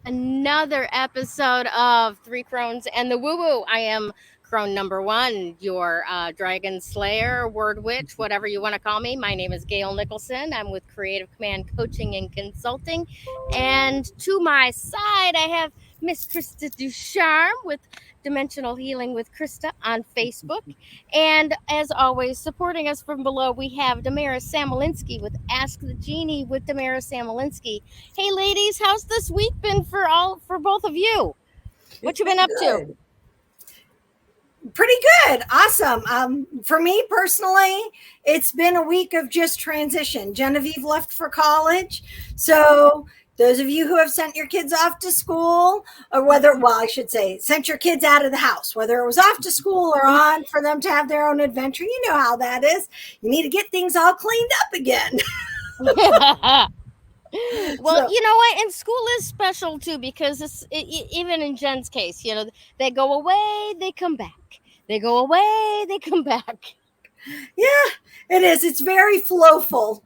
Another episode of Three Crones and the Woo Woo. I am Crone number one, your dragon slayer, word witch, whatever you want to call me. My name is Gayle Nicholson. I'm with Creative Command Coaching and Consulting. And to my side, I have Miss Krista Ducharme with Dimensional Healing with Krista on Facebook. And as always, supporting us from below, we have Damaris Samolinski with Ask the Genie with Damaris Samolinski. Hey, ladies, how's this week been for both of you? What you been up to? Pretty good. Awesome. For me personally, it's been a week of just transition. Genevieve left for college. So those of you who have sent your kids off to school, or I should say, sent your kids out of the house, whether it was off to school or on for them to have their own adventure, you know how that is. You need to get things all cleaned up again. Well, you know what? And school is special too, because even in Jen's case, you know, they go away, they come back. They go away, they come back. Yeah, it is. It's very flowful.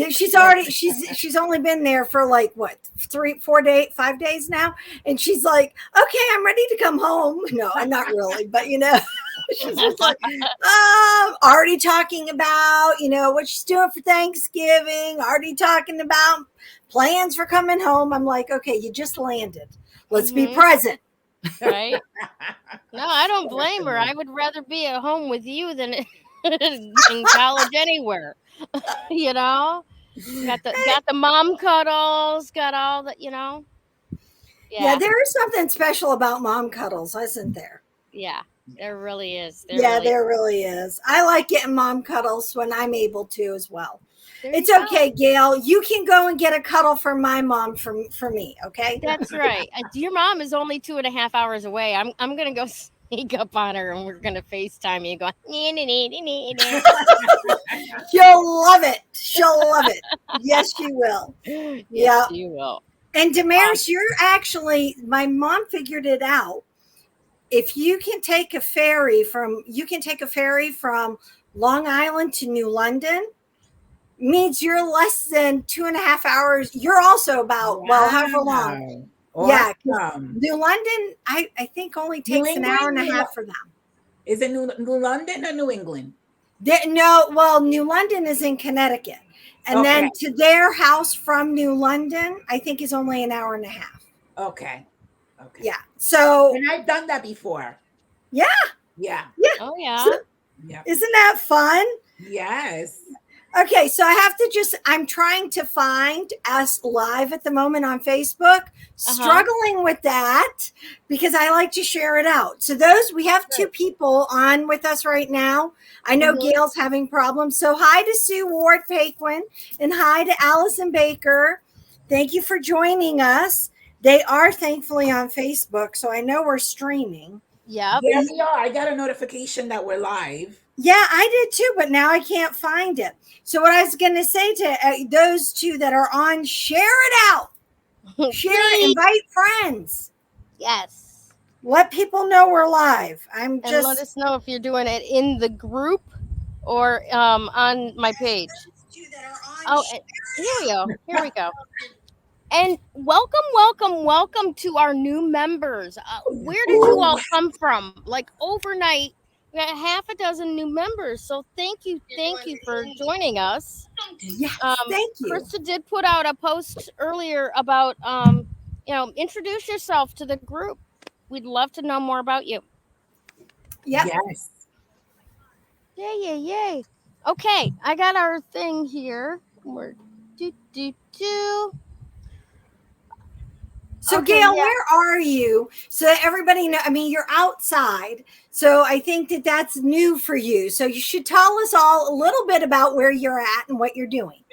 She's only been there for like what, 5 days now, and she's like, okay, I'm ready to come home. No, I'm not really, but you know, she's just like, already talking about, you know, what she's doing for Thanksgiving, already talking about plans for coming home. I'm like, okay, you just landed. Let's be present. Right? No, I don't blame her. I would rather be at home with you than in college anywhere. You know, got the mom cuddles, got all that, you know. Yeah, there is something special about mom cuddles, isn't there? Yeah, there really is. There really is. I like getting mom cuddles when I'm able to as well. It's okay, Gayle. You can go and get a cuddle from my mom for me, okay? That's right. Your mom is only 2.5 hours away. I'm gonna go sneak up on her and we're gonna FaceTime you. Going, she'll love it. She'll love it. Yes, she will. Yes, she will. And Damaris, my mom figured it out. If you can take a ferry from Long Island to New London, means you're less than 2.5 hours. You're also about however long. Awesome. Yeah, New London, I think only takes an hour and a half for them. Is it New London or New England? New London is in Connecticut, and then to their house from New London, I think is only an hour and a half. Okay. Yeah. So, and I've done that before. Yeah. Oh yeah. So, isn't that fun? Yes. Okay, so I'm trying to find us live at the moment on Facebook, struggling with that because I like to share it out. So we have two people on with us right now. I know Gayle's having problems. So hi to Sue Ward Paquin and hi to Allison Baker. Thank you for joining us. They are thankfully on Facebook, so I know we're streaming. Yep. Yeah, we are. I got a notification that we're live. Yeah, I did too, but now I can't find it. So what I was going to say to those two that are on, share it out. Share it, invite friends. Yes. Let people know we're live. And let us know if you're doing it in the group or on my page. Here we go. And welcome to our new members. Where did you all come from? Like overnight, we got half a dozen new members. So thank you for joining us. Yes, thank you. Krista did put out a post earlier about introduce yourself to the group. We'd love to know more about you. Yep. Yes. Yay. Okay, I got our thing here. We're So, Okay, Gail, yeah. where are you? So that everybody know. I mean, you're outside, so I think that that's new for you. So you should tell us all a little bit about where you're at and what you're doing.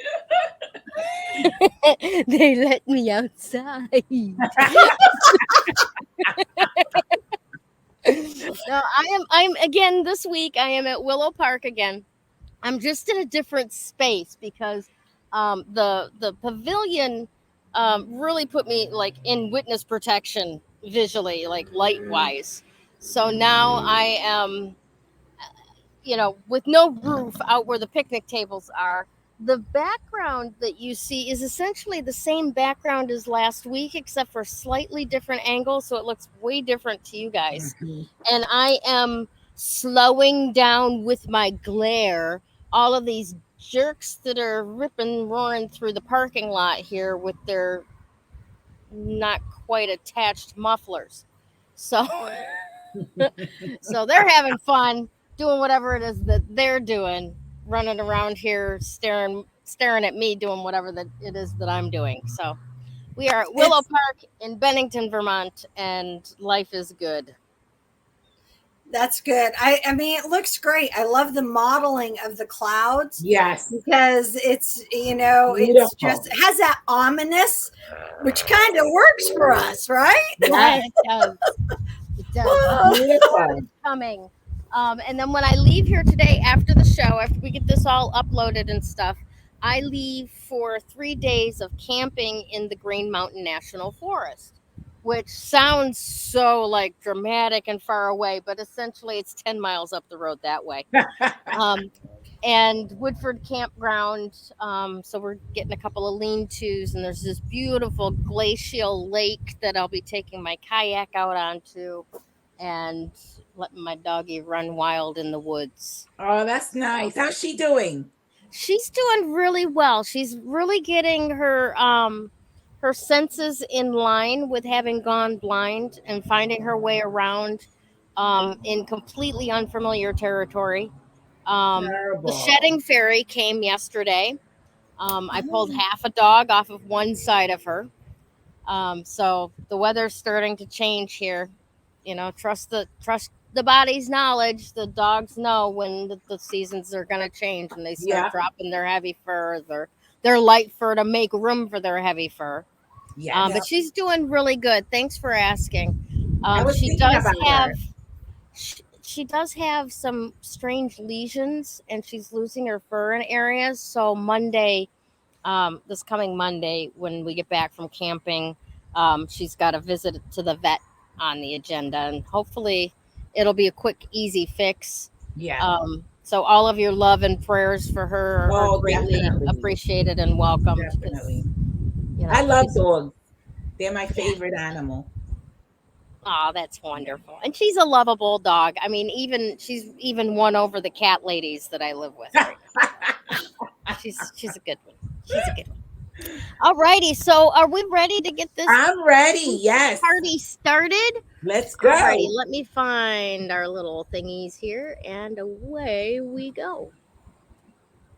They let me outside. No, I'm again this week. I am at Willow Park again. I'm just in a different space because the pavilion really put me like in witness protection visually, like light wise. So now I am, with no roof out where the picnic tables are. The background that you see is essentially the same background as last week, except for slightly different angles. So it looks way different to you guys. Mhm. And I am slowing down with my glare all of these jerks that are ripping, roaring through the parking lot here with their not quite attached mufflers. So so they're having fun doing whatever it is that they're doing, running around here staring at me doing whatever that it is that I'm doing. So we are at Willow It's Park in Bennington, Vermont, and life is good. That's good. I mean, it looks great. I love the modeling of the clouds Yes. because it's just Beautiful. it has that ominous, which kind of works for us, right? Yeah, Yes. it does. It does. Beautiful. Coming. And then when I leave here today after the show, after we get this all uploaded and stuff, I leave for 3 days of camping in the Green Mountain National Forest, which sounds so like dramatic and far away, but essentially it's 10 miles up the road that way. Um, and Woodford Campground. So we're getting a couple of lean-tos, and there's this beautiful glacial lake that I'll be taking my kayak out onto and letting my doggy run wild in the woods. Oh, that's nice. How's she doing? She's doing really well. She's really getting her senses in line with having gone blind and finding her way around in completely unfamiliar territory. The Terrible. shedding fairy came yesterday. I pulled half a dog off of one side of her. So the weather's starting to change here. Trust the body's knowledge. The dogs know when the seasons are going to change and they start Yeah. dropping their heavy fur, their light fur to make room for their heavy fur. Yes. But she's doing really good. Thanks for asking. I was She thinking does about have her. she does have some strange lesions, and she's losing her fur in areas. So Monday, this coming Monday, when we get back from camping, she's got a visit to the vet on the agenda, and hopefully it'll be a quick, easy fix. Yeah. So all of your love and prayers for her are Oh, greatly definitely. appreciated and welcomed. 'Cause, Definitely. I love she's dogs. They're my yeah. favorite animal. Oh, that's Yeah. wonderful. And she's a lovable dog. I mean, she's even won over the cat ladies that I live with right now. She's a good one. She's a good one. All righty. So are we ready to get this I'm ready. Yes. party started? Let's All righty. go. Let me find our little thingies here, and away we go.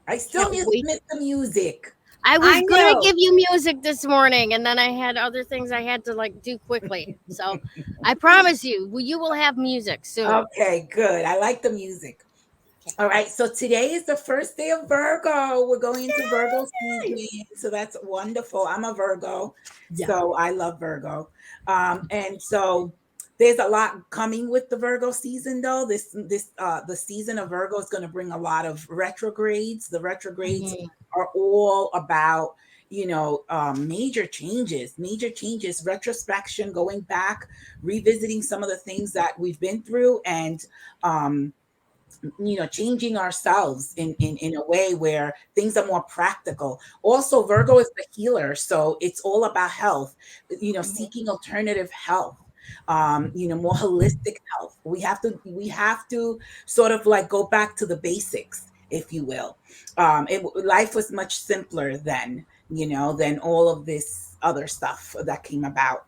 I still Can't wait. miss the music. I was I gonna know. give you music this morning, and then I had other things I had to like do quickly. So I promise you will have music soon. Okay, good. I like the music. All right, so today is the first day of Virgo. We're going into Virgo season, so that's wonderful. I'm a Virgo, Yeah. so I love Virgo. And so there's a lot coming with the Virgo season, though. The season of Virgo is going to bring a lot of retrogrades. The retrogrades Mhm. are all about major changes, retrospection, going back, revisiting some of the things that we've been through, and changing ourselves in a way where things are more practical. Also, Virgo is the healer, so it's all about health, seeking alternative health, more holistic health. We have to sort of like go back to the basics, if you will. Life was much simpler then, than all of this other stuff that came about.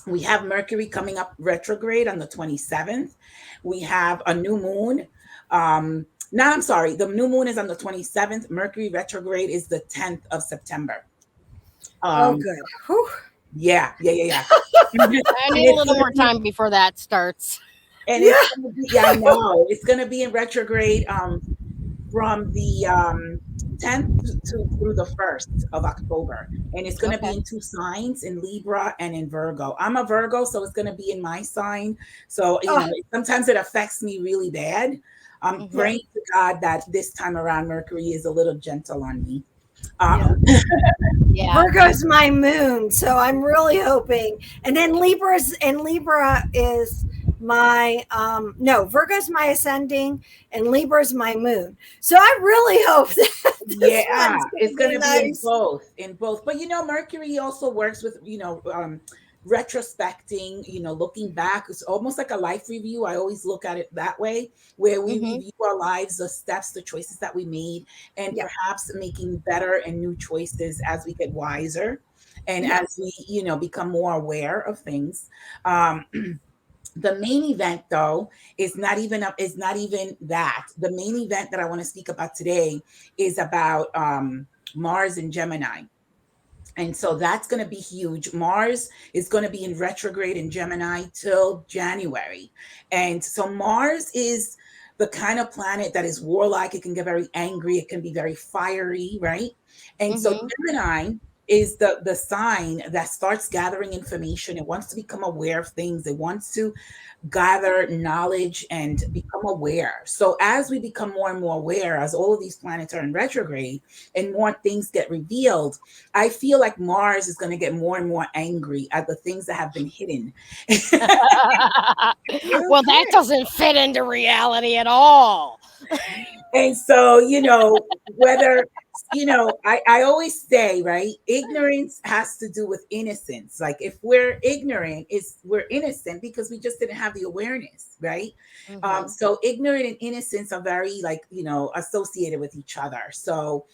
We have Mercury coming up retrograde on the 27th. We have a new moon. No, I'm sorry. The new moon is on the 27th. Mercury retrograde is the 10th of September. Oh, Um, good. Whew. Yeah. I And need a it's little gonna more be, time before that starts. and Yeah. it's gonna be, yeah, I know. It's gonna be in retrograde from the 10th through the 1st of October. And it's going to be Okay. in two signs, in Libra and in Virgo. I'm a Virgo, so it's going to be in my sign. So, Oh, sometimes it affects me really bad. I'm yeah. praying to God that this time around Mercury is a little gentle on me. Yeah. Um, Yeah. Virgo's my moon, so I'm really hoping. And then Libra is my no, Virgo's my ascending and Libra's my moon. So I really hope that this Yeah, one's gonna it's be gonna be in nice. both, But Mercury also works with, retrospecting, looking back. It's almost like a life review. I always look at it that way, where we Hmm. review our lives, the steps, the choices that we made, and Yeah, perhaps making better and new choices as we get wiser and yeah. as we, become more aware of things. Um, the main event, though, is not even that. The main event that I want to speak about today is about Mars and Gemini. And so that's going to be huge. Mars is going to be in retrograde in Gemini till January. And so Mars is the kind of planet that is warlike. It can get very angry. It can be very fiery, right? And so Hmm. Gemini is the sign that starts gathering information. It wants to become aware of things. It wants to gather knowledge and become aware. So as we become more and more aware, as all of these planets are in retrograde and more things get revealed, I feel like Mars is going to get more and more angry at the things that have been hidden. Little Well, that bit. doesn't fit into reality at all. And so, whether, I always say, right, ignorance has to do with innocence. Like if we're ignorant, we're innocent because we just didn't have the awareness, right? Hmm. So ignorant and innocence are very like, associated with each other. So,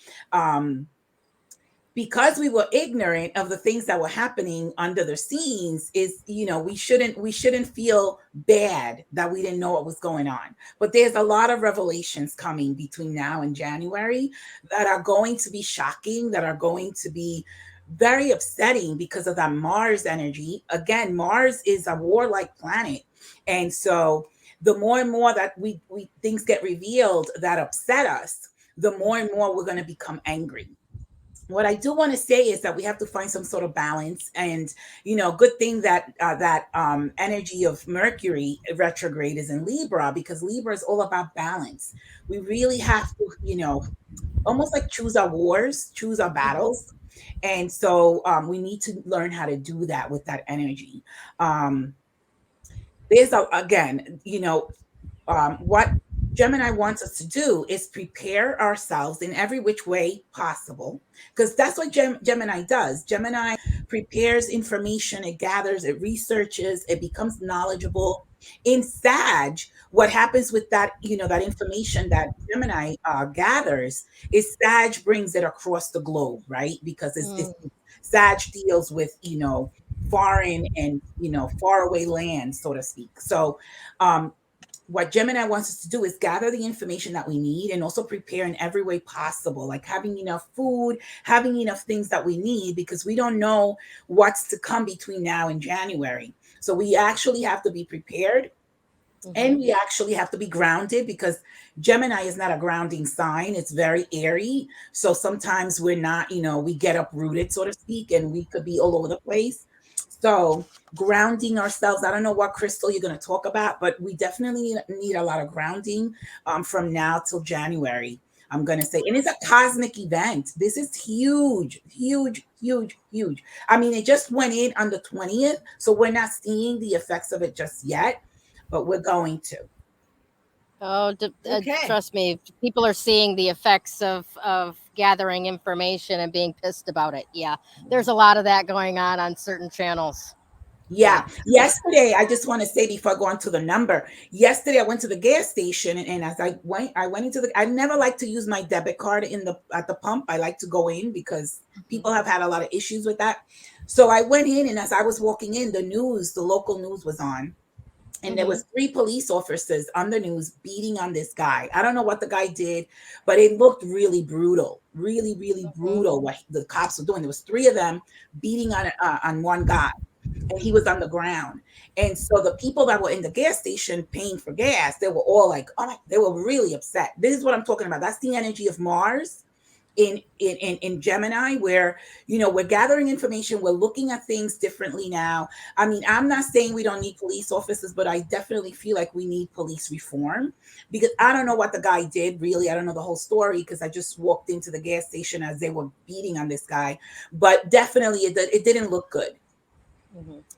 because we were ignorant of the things that were happening under the scenes, is we shouldn't feel bad that we didn't know what was going on. But there's a lot of revelations coming between now and January that are going to be shocking, that are going to be very upsetting because of that Mars energy. Again, Mars is a warlike planet, and so the more and more that we things get revealed that upset us, the more and more we're going to become angry. What I do want to say is that we have to find some sort of balance, and good thing that that energy of Mercury retrograde is in Libra, because Libra is all about balance. We really have to, almost like choose our wars, choose our Hmm. battles, and so we need to learn how to do that with that energy. Um, again, what Gemini wants us to do is prepare ourselves in every which way possible, because that's what Gemini does. Gemini prepares information, it gathers, it researches, it becomes knowledgeable. In Sag, what happens with that, that information that Gemini gathers, is Sag brings it across the globe, right? Because it's Sag deals with, foreign and, faraway land, so to speak. So, um, what Gemini wants us to do is gather the information that we need and also prepare in every way possible, like having enough food, having enough things that we need, because we don't know what's to come between now and January. So we actually have to be prepared, and Hmm. we actually have to be grounded, because Gemini is not a grounding sign. It's very airy. So sometimes we're not, we get uprooted, so to speak, and we could be all over the place. So grounding ourselves, I don't know what crystal you're going to talk about, but we definitely need a lot of grounding from now till January, I'm going to say. And it's a cosmic event. This is huge, huge, huge, huge. I mean, it just went in on the 20th. So we're not seeing the effects of it just yet, but we're going to. Oh, Okay. trust me, people are seeing the effects of gathering information and being pissed about it. Yeah, there's a lot of that going on certain channels. Yeah. Yeah. Yesterday, I just want to say before I go on to the number, yesterday I went to the gas station, and as I went into I never like to use my debit card at the pump. I like to go in because Mhm. people have had a lot of issues with that. So I went in, and as I was walking in, the local news was on. And there was 3 police officers on the news beating on this guy. I don't know what the guy did, but it looked really brutal, really, really brutal what the cops were doing. There was 3 of them beating on one guy, and he was on the ground. And so the people that were in the gas station paying for gas, they were all like, oh my, they were really upset. This is what I'm talking about. That's the energy of Mars in Gemini, where, you know, we're gathering information, we're looking at things differently now. I mean, I'm not saying we don't need police officers, but I definitely feel like we need police reform, because I don't know what the guy did, really. I don't know the whole story, because I just walked into the gas station as they were beating on this guy, but definitely it didn't look good.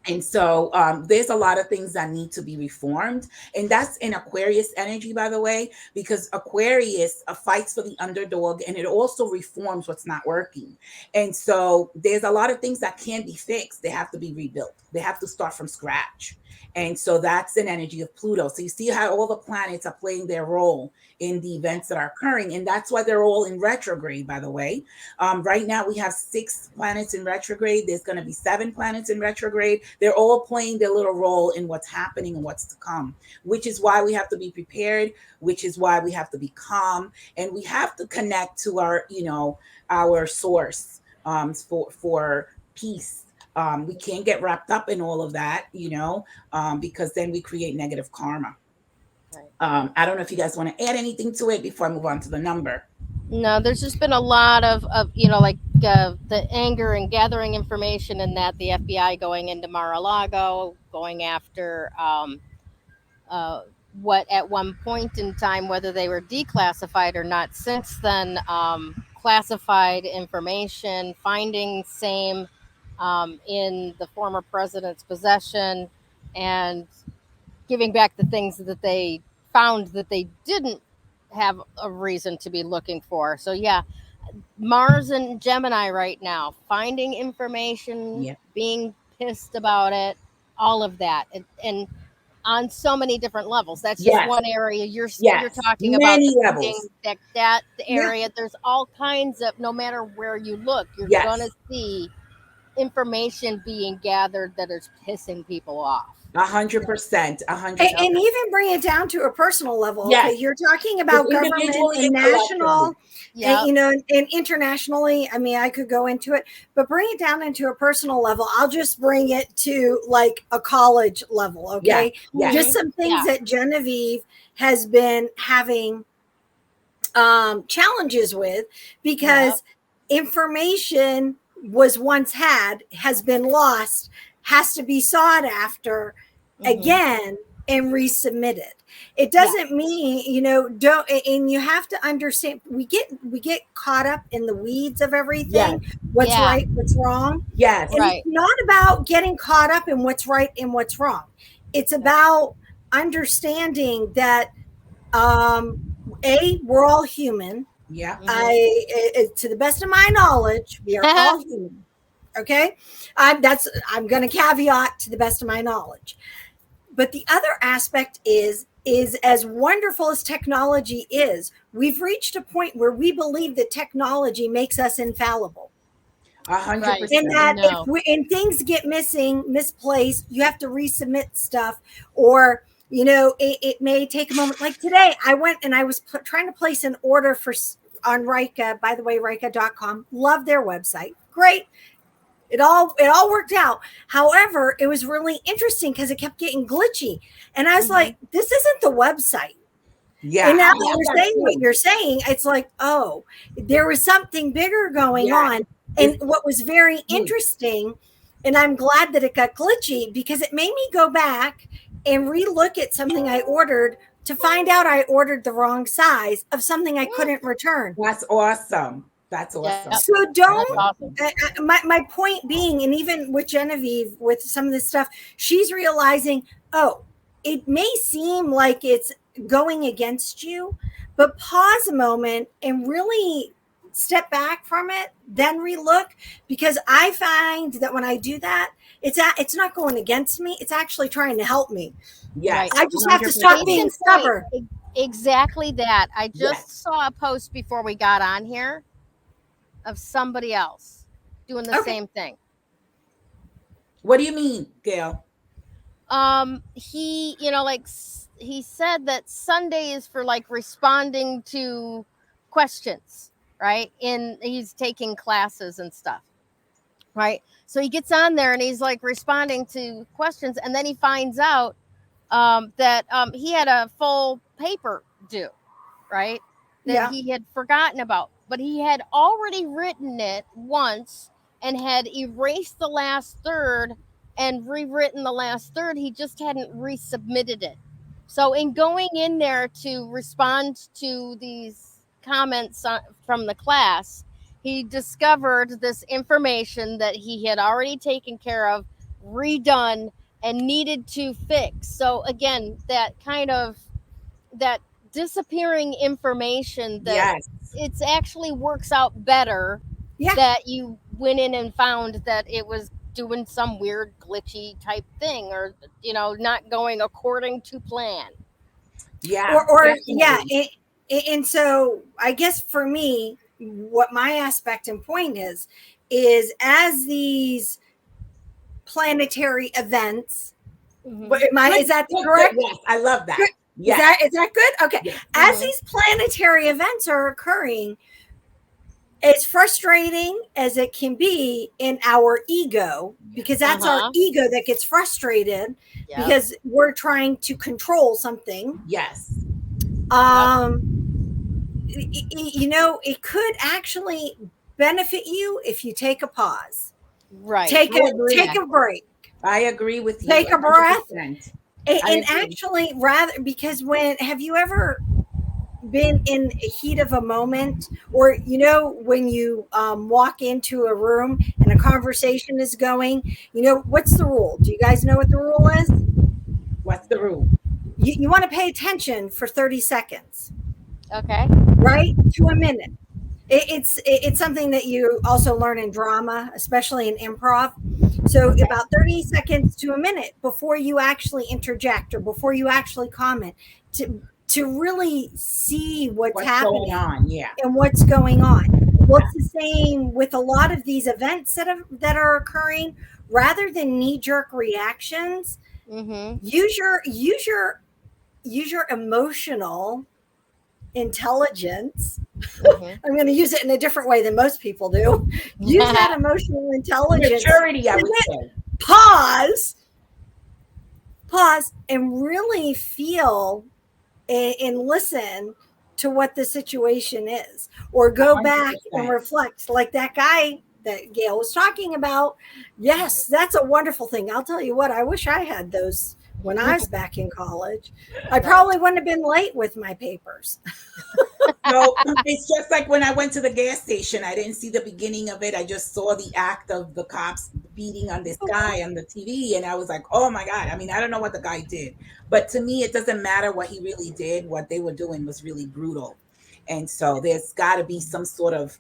And so there's a lot of things that need to be reformed. And that's in Aquarius energy, by the way, because Aquarius fights for the underdog, and it also reforms what's not working. And so there's a lot of things that can't be fixed. They have to be rebuilt. They have to start from scratch. And so that's an energy of Pluto. So you see how all the planets are playing their role in the events that are occurring. And that's why they're all in retrograde, by the way. Right now we have 6 planets in retrograde. There's going to be 7 planets in retrograde. They're all playing their little role in what's happening and what's to come, which is why we have to be prepared, which is why we have to be calm, and we have to connect to our, you know, our source for peace. We can't get wrapped up in all of that, you know, because then we create negative karma. I don't know if you guys want to add anything to it before I move on to the number. No, there's just been a lot of you know, like the anger and gathering information, and that the FBI going into Mar-a-Lago, going after what at one point in time, whether they were declassified or not, since then, classified information, finding same in the former president's possession, and giving back the things that they found that they didn't have a reason to be looking for. So yeah, Mars and Gemini right now, finding information, being pissed about it, all of that, and on so many different levels. That's just one area you're talking about. Many levels. That area. There's all kinds of. No matter where you look, you're gonna see information being gathered that is pissing people off. 100%. 100%. And even bring it down to a personal level. Okay, you're talking about government and national, and, you know, and internationally. I mean, I could go into it, but bring it down into a personal level. I'll just bring it to like a college level. Okay, just some things that Genevieve has been having challenges with, because information was once had, has been lost, has to be sought after again and resubmitted. It doesn't mean, you know, don't, and you have to understand, we get caught up in the weeds of everything. What's right, what's wrong. And it's not about getting caught up in what's right and what's wrong. It's about understanding that we're all human. To the best of my knowledge, we are all human. Okay, I'm going to caveat to the best of my knowledge. But the other aspect is as wonderful as technology is, we've reached a point where we believe that technology makes us infallible. 100%. And that if things get misplaced, you have to resubmit stuff, or, you know, it may take a moment. Like today, I went and I was trying to place an order on Rika. By the way, Rika.com. Love their website. Great. It all worked out. However, it was really interesting because it kept getting glitchy. And I was like, this isn't the website. And now that you're saying what you're saying, it's like, oh, there was something bigger going on. And what was very interesting, and I'm glad that it got glitchy, because it made me go back and relook at something I ordered to find out I ordered the wrong size of something I couldn't return. That's awesome. That's awesome. So don't, my point being, and even with Genevieve, with some of this stuff, she's realizing, oh, it may seem like it's going against you, but pause a moment and really step back from it, then relook, because I find that when I do that, it's not going against me. It's actually trying to help me. Yes. I just have to stop being stubborn. Exactly that. I just saw a post before we got on here of somebody else doing the same thing. What do you mean, Gayle? he, he said that Sunday is for like responding to questions, right? And he's taking classes and stuff, right? So he gets on there and he's like responding to questions, and then he finds out that he had a full paper due, right? That Yeah. he had forgotten about, but he had already written it once and had erased the last third and rewritten the last third. He just hadn't resubmitted it. So, in going in there to respond to these comments from the class, he discovered this information that he had already taken care of, redone, and needed to fix. So, again, that disappearing information, that Yes. it's actually works out better Yeah. that you went in and found that it was doing some weird glitchy type thing, or not going according to plan. Yeah. Or yeah. Definitely. And so I guess for me, what my aspect and point is as these planetary events, is that Good, correct? yes, I love that. Good. Yes. Is that good? Okay. Yes. As these planetary events are occurring, as frustrating as it can be in our ego, because that's our ego that gets frustrated because we're trying to control something. Yes. It could actually benefit you if you take a pause. Right. Take a break. I agree with you. Take a breath. 100%. And actually, because have you ever been in a heat of a moment, or when you walk into a room and a conversation is going, what's the rule? Do you guys know what the rule is? What's the rule? You want to pay attention for 30 seconds. Okay. Right? To a minute. It's something that you also learn in drama, especially in improv. So about 30 seconds to a minute before you actually interject or before you actually comment, to really see what's happening going on, and what's going on. Well, it's the same with a lot of these events that are occurring. Rather than knee-jerk reactions, use your emotional intelligence. I'm going to use it in a different way than most people do. Use that emotional intelligence. Maturity, I would say. Pause, and really feel and listen to what the situation is, or go 100%. Back and reflect, like that guy that Gayle was talking about. Yes, that's a wonderful thing. I'll tell you what, I wish I had those when I was back in college. I probably wouldn't have been late with my papers. No, it's just like when I went to the gas station, I didn't see the beginning of it. I just saw the act of the cops beating on this guy on the TV. And I was like, oh my God. I mean, I don't know what the guy did, but to me, it doesn't matter what he really did. What they were doing was really brutal. And so there's got to be some sort of,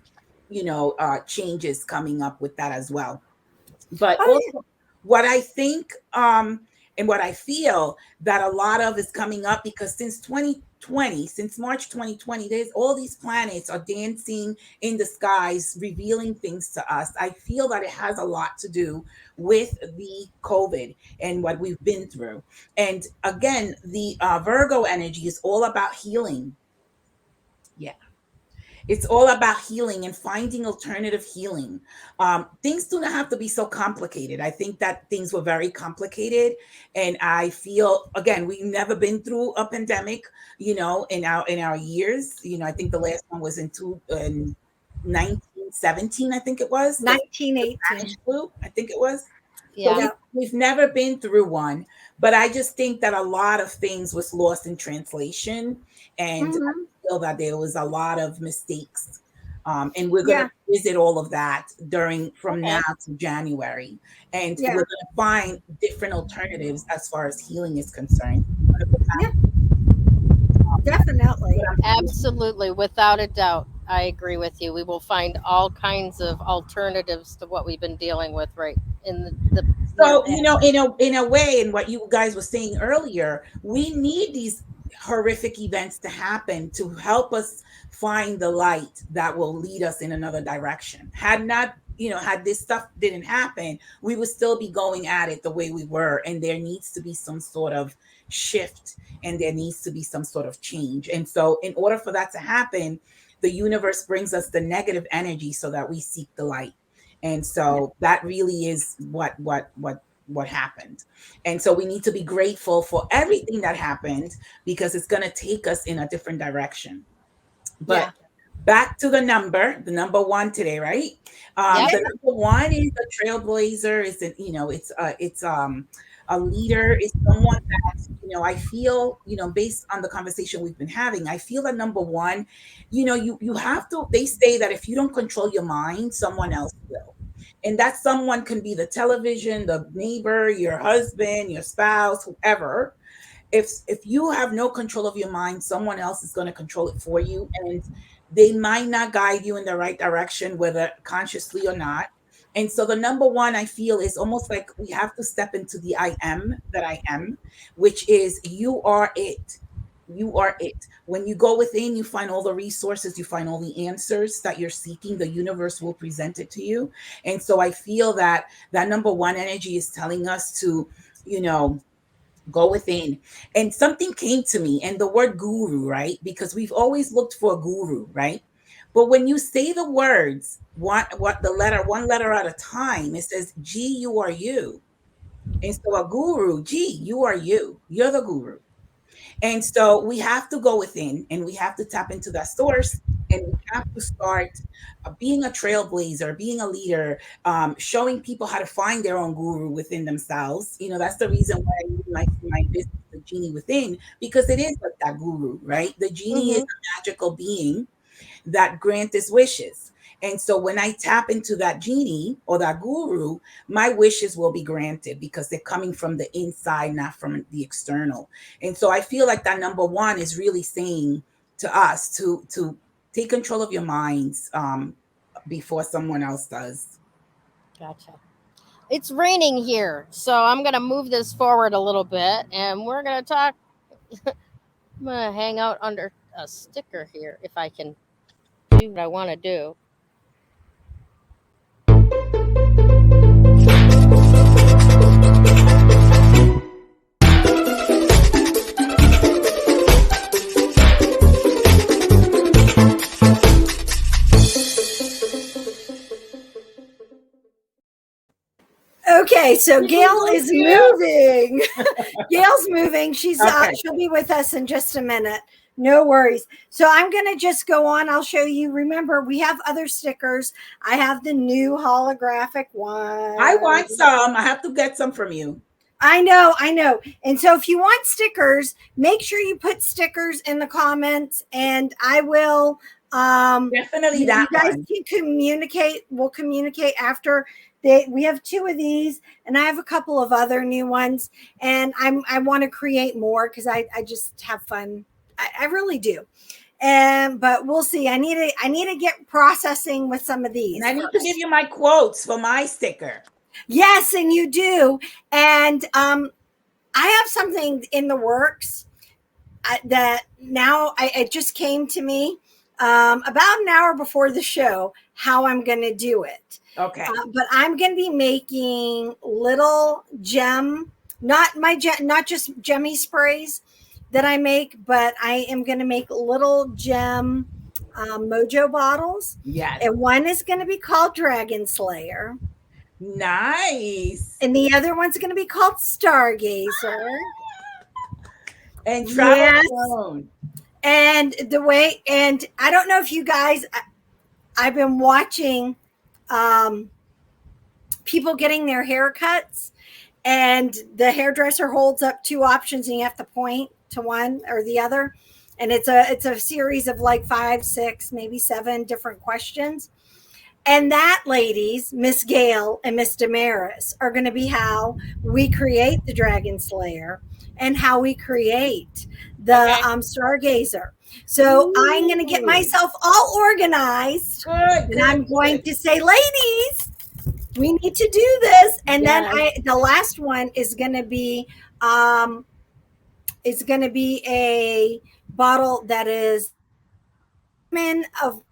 changes coming up with that as well. But also what I think, and what I feel that a lot of is coming up, because since March 2020, there's all these planets are dancing in the skies, revealing things to us. I feel that it has a lot to do with the COVID and what we've been through. And again, the Virgo energy is all about healing. Yeah. It's all about healing and finding alternative healing. Things do not have to be so complicated. I think that things were very complicated. And I feel, again, we've never been through a pandemic, in our years. I think the last one was in 1917, I think it was. 1918. Spanish flu, I think it was. Yeah. So we've never been through one. But I just think that a lot of things was lost in translation. And I feel that there was a lot of mistakes. And we're going to visit all of that from now to January. And we're going to find different alternatives as far as healing is concerned. Yeah. Definitely. Absolutely. Without a doubt. I agree with you. We will find all kinds of alternatives to what we've been dealing with right in the So, in a way, in what you guys were saying earlier, we need these horrific events to happen to help us find the light that will lead us in another direction. Had not had this stuff didn't happen, we would still be going at it the way we were. And there needs to be some sort of shift, and there needs to be some sort of change. And so in order for that to happen, the universe brings us the negative energy so that we seek the light. And so that really is what happened. And so we need to be grateful for everything that happened, because it's going to take us in a different direction. But back to the number one today, right? The number one is a trailblazer. Is an, it's a leader. Is someone that, I feel, based on the conversation we've been having, I feel that number one, you have to. They say that if you don't control your mind, someone else will. And that someone can be the television, the neighbor, your husband, your spouse, whoever. If you have no control of your mind, someone else is going to control it for you, and they might not guide you in the right direction, whether consciously or not. And so the number one, I feel, is almost like we have to step into the I am that I am, which is you are it. You are it. When you go within, you find all the resources, you find all the answers that you're seeking. The universe will present it to you. And so I feel that that number one energy is telling us to, go within. And something came to me, and the word guru, right? Because we've always looked for a guru, right? But when you say the words, what the letter, one letter at a time, it says, G, you are you. And so a guru, G, you are you. You're the guru. And so we have to go within, and we have to tap into that source, and we have to start being a trailblazer, being a leader, showing people how to find their own guru within themselves. That's the reason why I name my business the Genie Within, because it is like that guru, right? The genie is a magical being that grants wishes. And so when I tap into that genie or that guru, my wishes will be granted, because they're coming from the inside, not from the external. And so I feel like that number one is really saying to us to take control of your minds before someone else does. Gotcha. It's raining here, so I'm going to move this forward a little bit, and we're going to talk. I'm going to hang out under a sticker here if I can do what I want to do. Okay, so Gayle is moving. Gail's moving. She'll be with us in just a minute. No worries. So I'm going to just go on. I'll show you. Remember, we have other stickers. I have the new holographic one. I want some. I have to get some from you. I know. And so if you want stickers, make sure you put stickers in the comments, and I will definitely that you guys one. Can communicate. We'll communicate after. We have two of these, and I have a couple of other new ones, and I want to create more because I just have fun. I really do. But we'll see. I need to get processing with some of these. And I need to give you my quotes for my sticker. Yes, and you do. And I have something in the works that now it just came to me about an hour before the show how I'm going to do it. Okay. But I'm going to be making little gem, not just gemmy sprays that I make, but I am going to make little gem mojo bottles. Yes. And one is going to be called Dragon Slayer. Nice. And the other one's going to be called Stargazer. And travel. And I don't know if you guys, I've been watching people getting their haircuts, and the hairdresser holds up two options, and you have to point to one or the other. And it's a series of like 5, 6, maybe 7 different questions. And that, ladies, Miss Gayle and Miss Damaris, are going to be how we create the Dragon Slayer and how we create the Stargazer. So I'm going to get myself all organized. And I'm going to say, ladies, we need to do this. And then the last one is going to be a bottle that is of.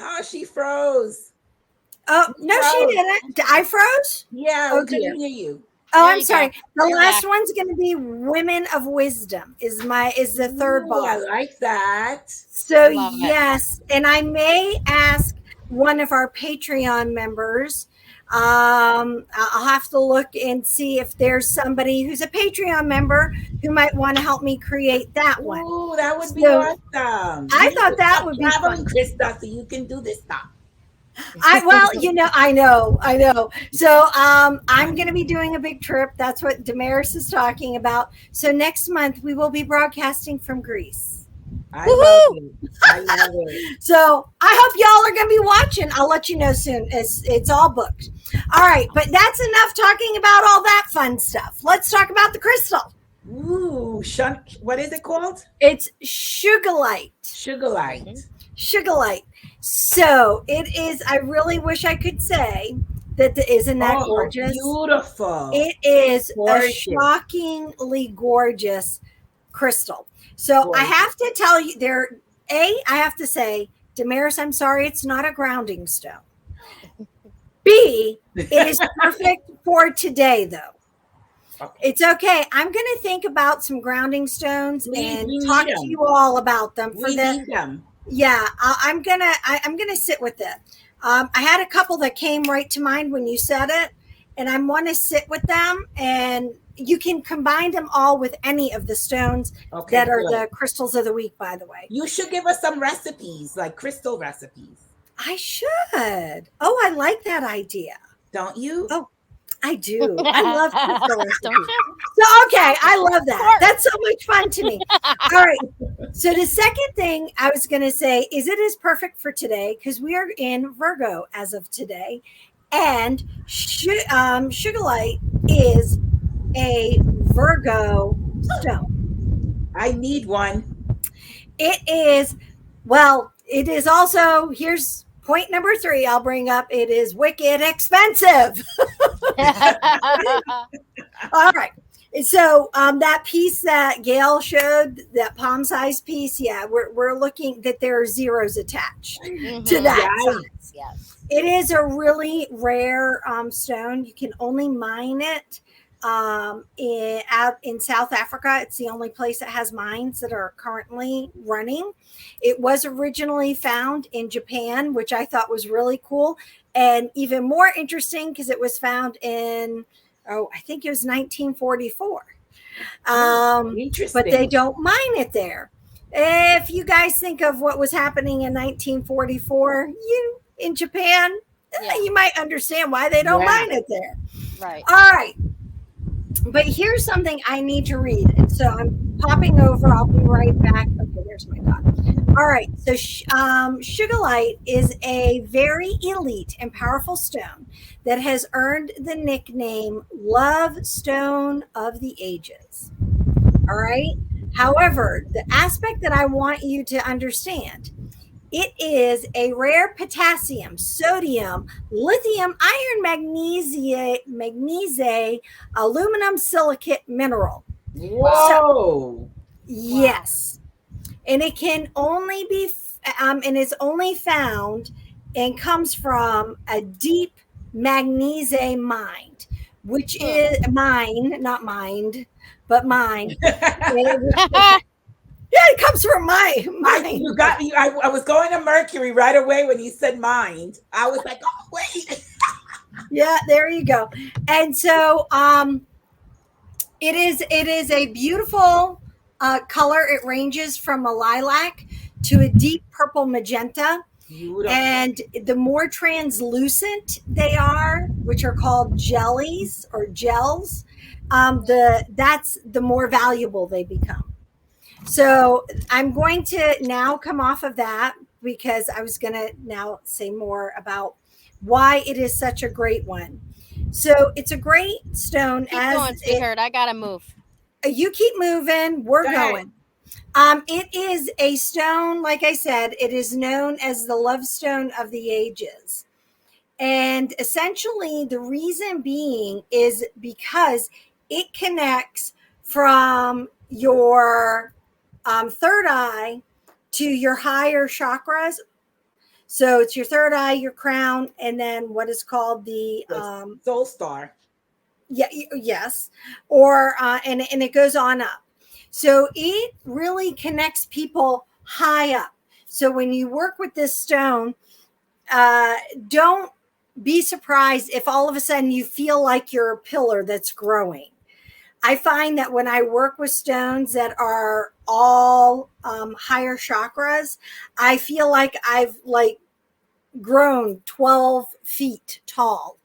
Oh, she froze. Oh, no, she froze. didn't. I froze? Yeah, Oh, we couldn't dear. hear you. Oh, There I'm you go. sorry. The You're last back. one's going to be Women of Wisdom is the third Ooh, I bar. like that. So Love it. yes, and I may ask one of our Patreon members. I'll have to look and see if there's somebody who's a Patreon member who might want to help me create that one. Ooh, that would be So awesome. I You need thought to that stop would be traveling, fun. Krista, so you can do this stuff. I know. So I'm going to be doing a big trip. That's what Damaris is talking about. So next month we will be broadcasting from Greece. I love it. I love it. So I hope y'all are going to be watching. I'll let you know soon. It's all booked. All right, but that's enough talking about all that fun stuff. Let's talk about the crystal. Ooh, what is it called? It's Sugilite. Sugilite. Sugilite. So it is. I really wish I could say that isn't that gorgeous? Beautiful. It is Gorgeous. a shockingly gorgeous crystal. So I have to tell you, I have to say, Damaris, I'm sorry, it's not a grounding stone. B, it is perfect for today, though. Okay. It's okay. I'm going to think about some grounding stones and talk to you all about them. We need them. Yeah, I'm gonna sit with it. I had a couple that came right to mind when you said it, and I want to sit with them. And you can combine them all with any of the stones that are the crystals of the week. By the way, you should give us some recipes, like crystal recipes. I should. Oh, I like that idea. Don't you? Oh, I do. I love crystal recipes. Don't you? So, okay, I love that. That's so much fun to me. All right. So the second thing I was going to say is it is perfect for today because we are in Virgo as of today. And Sugilite is a Virgo stone. I need one. It is, well, it is also, here's point number 3 I'll bring up. It is wicked expensive. All right. So that piece that Gayle showed, that palm-sized piece, yeah, we're looking that there are zeros attached to that size. Yes. It is a really rare stone. You can only mine it out in South Africa. It's the only place that has mines that are currently running. It was originally found in Japan, which I thought was really cool. And even more interesting because it was found in, I think it was 1944. But they don't mine it there. If you guys think of what was happening in 1944, in Japan, you might understand why they don't mine it there. Right. All right. But here's something I need to read. And so I'm popping over. I'll be right back. Okay, there's my dog. All right. So Sugilite is a very elite and powerful stone that has earned the nickname Love Stone of the Ages. All right. However, the aspect that I want you to understand, it is a rare potassium, sodium, lithium, iron, magnesium, aluminum silicate mineral. Whoa. So, yes. And it can only be, and is only found and comes from a deep magnesium mine, which is not mined, but mine. Yeah, it comes from mine. You got me. I was going to Mercury right away when you said mind. I was like, oh, wait. Yeah, there you go. And so it is a beautiful color. It ranges from a lilac to a deep purple magenta. Beautiful. And the more translucent they are, which are called jellies or gels, that's the more valuable they become. So I'm going to now come off of that because I was going to now say more about why it is such a great one. So it's a great stone. Keep going, sweetheart. I gotta move. You keep moving. We're going. It is a stone, like I said, it is known as the love stone of the ages. And essentially the reason being is because it connects from your third eye to your higher chakras. So it's your third eye, your crown, and then what is called the soul star. Yes, or and it goes on up. So it really connects people high up. So when you work with this stone, don't be surprised if all of a sudden you feel like you're a pillar that's growing. I find that when I work with stones that are all higher chakras, I feel like I've grown 12 feet tall.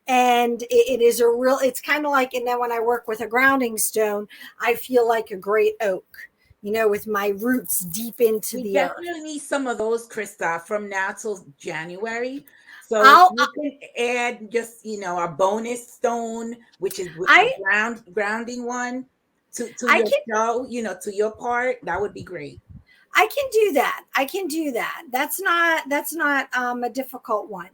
And it is a real, it's kind of like, and then when I work with a grounding stone, I feel like a great oak, with my roots deep into We the earth. definitely need some of those, Krista, from now till January. So I'll, you can add just, a bonus stone, which is I, a grounding one to I your can, show, to your part. That would be great. I can do that. I can do that. That's not a difficult one.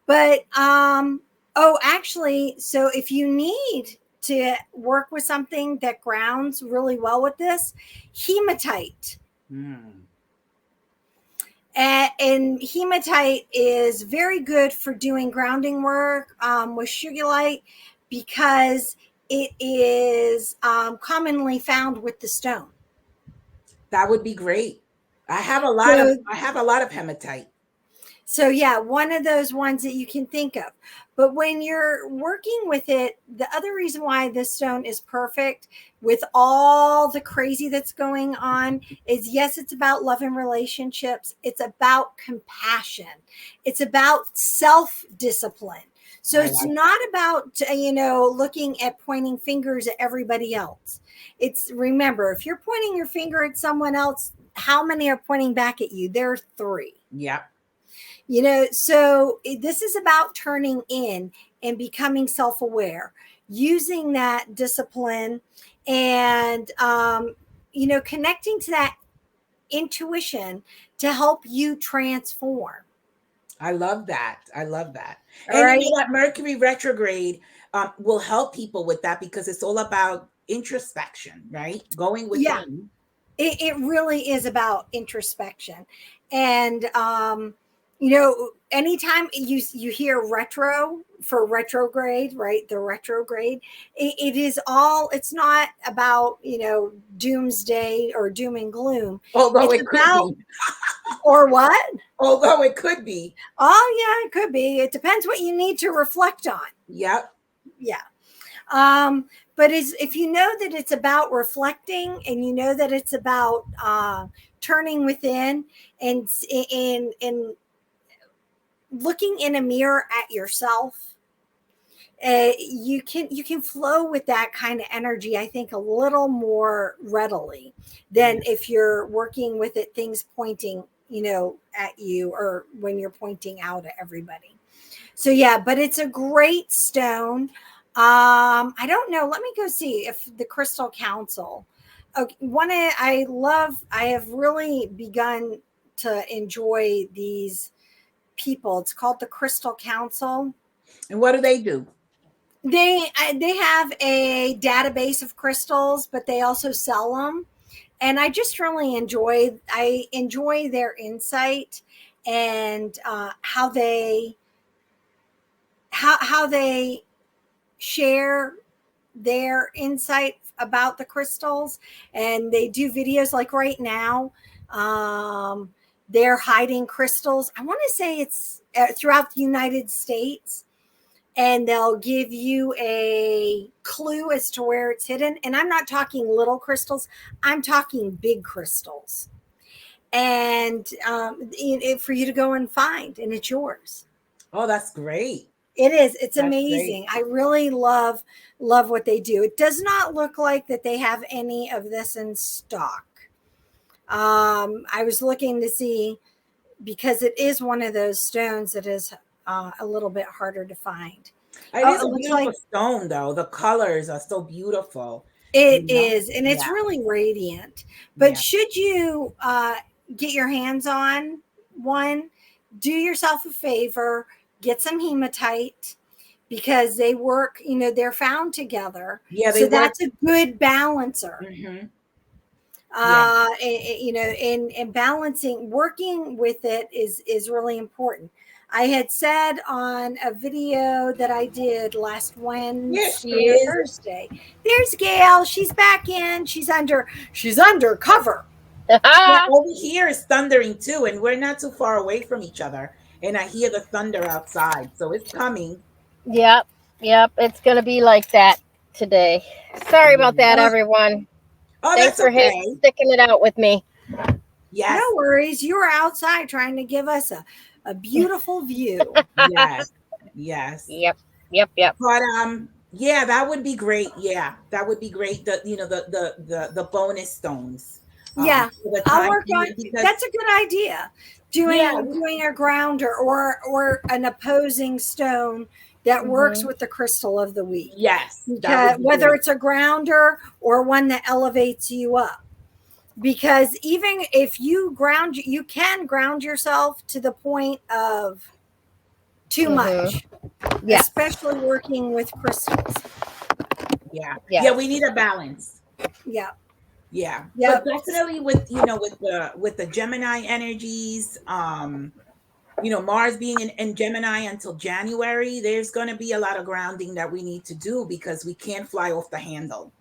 But oh, actually, so if you need to work with something that grounds really well with this, hematite. And hematite is very good for doing grounding work with Sugilite because it is commonly found with the stone. That would be great. I have a lot of hematite. So yeah, one of those ones that you can think of. But when you're working with it, the other reason why this stone is perfect with all the crazy that's going on is, yes, it's about love and relationships. It's about compassion. It's about self-discipline. So it's not about, looking at pointing fingers at everybody else. It's, remember, if you're pointing your finger at someone else, how many are pointing back at you? There are 3. Yep. So this is about turning in and becoming self-aware, using that discipline and, connecting to that intuition to help you transform. I love that. All and right. You know what? Mercury retrograde will help people with that because it's all about introspection, right? Going within. Yeah, it really is about introspection. And, anytime you hear retro for retrograde, right? The retrograde, it is all, it's not about, doomsday or doom and gloom. Although it's it about, could be. Or what? Although it could be. Oh yeah, it could be. It depends what you need to reflect on. Yep. Yeah. But if you know that it's about reflecting and you know that it's about turning within and looking in a mirror at yourself, you can flow with that kind of energy, I think, a little more readily than if you're working with it, things pointing, at you, or when you're pointing out at everybody. So yeah, but it's a great stone. I don't know. Let me go see if the Crystal Council. Okay, I have really begun to enjoy these people. It's called the Crystal Council. And what do they do? They have a database of crystals, but they also sell them. And I just really enjoy their insight and how they share their insight about the crystals. And they do videos like right now. They're hiding crystals. I want to say it's throughout the United States. And they'll give you a clue as to where it's hidden. And I'm not talking little crystals. I'm talking big crystals. And for you to go and find, and it's yours. Oh, that's great. It is. It's amazing. I really love what they do. It does not look like that they have any of this in stock. I was looking to see, because it is one of those stones that is a little bit harder to find. It is a beautiful stone, though. The colors are so beautiful. It is, and it's really radiant. But should you get your hands on one, do yourself a favor, get some hematite, because they work, they're found together. Yeah, so that's a good balancer. Mm-hmm. You know, in balancing, working with it is really important. I had said on a video that I did last Yes, she Wednesday or is. Thursday, there's Gayle. She's back in. She's under cover. Yeah, over here is thundering too, and we're not too far away from each other. And I hear the thunder outside, so it's coming. Yep. Yep. It's going to be like that today. Sorry about that, Yeah. everyone. Oh, Thanks that's for okay. sticking it out with me. No Yes, worries. You were outside trying to give us a beautiful view. yes, yes. Yep. Yep. Yep. But yeah, that would be great. Yeah, that would be great. The the bonus stones. Yeah, For the I'll time work on. period because That's a good idea. Doing yeah, doing a grounder or an opposing stone that works with the crystal of the week. yes, that Because would be whether great. it's a grounder or one that elevates you up. Because even if you ground, you can ground yourself to the point of too much, Yeah. especially working with crystals. Yeah, Yeah. yeah, we need a balance. Yeah. Yeah, Yep. but definitely with with the Gemini energies, Mars being in Gemini until January, there's going to be a lot of grounding that we need to do because we can't fly off the handle.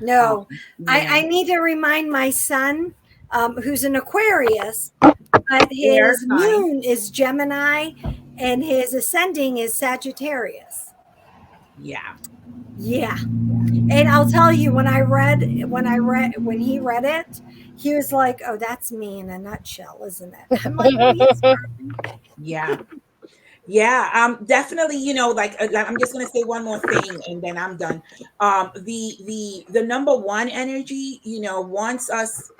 No, You know, I need to remind my son, who's an Aquarius, but air his sign. moon is Gemini and his ascending is Sagittarius. Yeah. Yeah. And I'll tell you, when when he read it, he was like, "Oh, that's me in a nutshell, isn't it?" I'm like, "Oh, yes." Yeah. Yeah, definitely, like I'm just gonna say one more thing and then I'm done. The number one energy, wants us,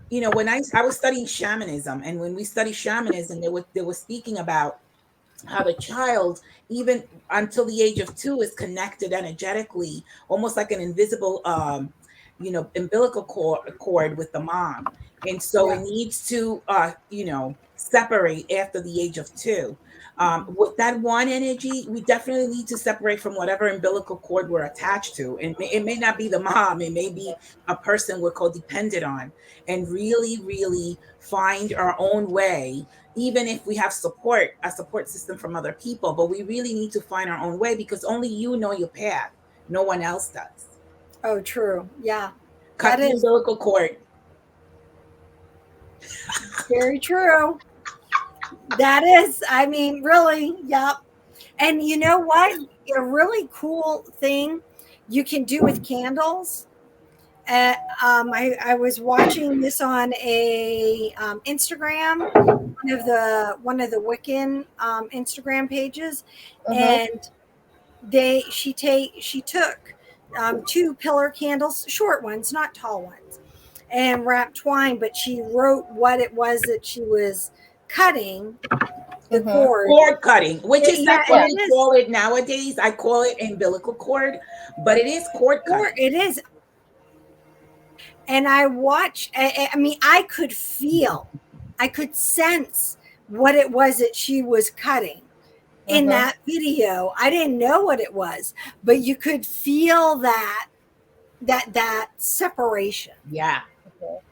when I was studying shamanism, and when we study shamanism, they were speaking about how the child, even until the age of 2, is connected energetically, almost like an invisible umbilical cord with the mom. And so it Yeah. needs to separate after the age of 2. With that one energy, we definitely need to separate from whatever umbilical cord we're attached to. And it may not be the mom, it may be a person we're codependent on, and really, really find our own way, even if we have a support system from other people. But we really need to find our own way because only you know your path. No one else does. Oh, true. Yeah. Cut That the is umbilical cord. very true. That is, I mean, really, yep. And you know what? A really cool thing you can do with candles. I was watching this on a Instagram, one of the Wiccan Instagram pages, and she took 2 pillar candles, short ones, not tall ones, and wrapped twine, but she wrote what it was that she was cutting, the cord. Cord cutting, which is Yeah, that's what and I it is. call it nowadays. I call it umbilical cord, but it is cord Or cutting. it is. And I watched, I mean, I could sense what it was that she was cutting in that video. I didn't know what it was, but you could feel that separation. Yeah,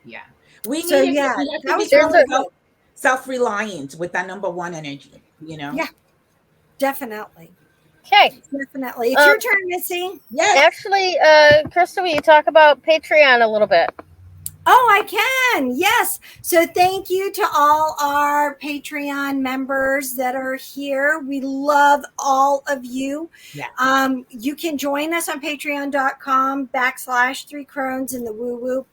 yeah. We So need it. yeah, We have that to was become really good. self-reliant with that number one energy. Yeah, definitely. Okay. Definitely. It's your turn, Missy. Yes. Actually, Krista, will you talk about Patreon a little bit? Oh, I can. Yes. So thank you to all our Patreon members that are here. We love all of you. Yeah. You can join us on patreon.com/3 Crones in the woo woo.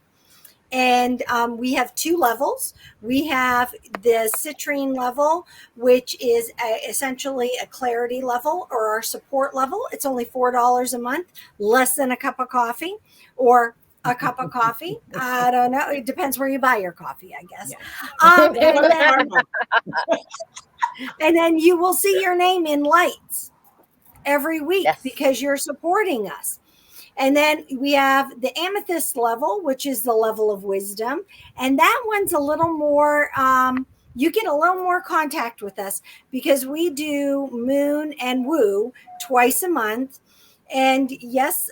And we have 2 levels. We have the citrine level, which is essentially a clarity level or our support level. It's only $4 a month, less than a cup of coffee or a cup of coffee. I don't know. It depends where you buy your coffee, I guess. Yeah. And then you will see your name in lights every week Yes. because you're supporting us. And then we have the amethyst level, which is the level of wisdom. And that one's a little more, you get a little more contact with us because we do moon and woo twice a month. And yes,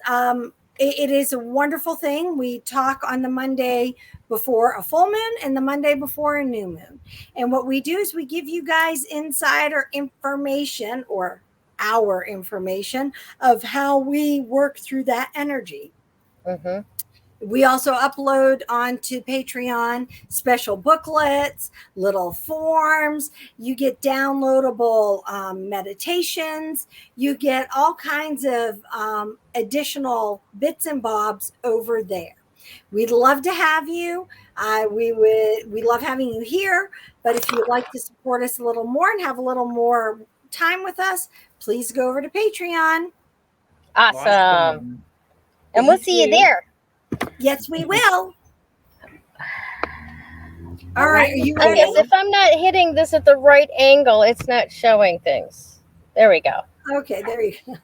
it is a wonderful thing. We talk on the Monday before a full moon and the Monday before a new moon. And what we do is we give you guys insider information, or our information, of how we work through that energy. Mm-hmm. We also upload onto Patreon special booklets, little forms. You get downloadable meditations. You get all kinds of additional bits and bobs over there. We'd love to have you. We love having you here. But if you'd like to support us a little more and have a little more time with us, please go over to Patreon. Awesome. And we'll see you there. Yes, we will. All right, are you ready? I guess if I'm not hitting this at the right angle, it's not showing things. There we go. Okay, there you go.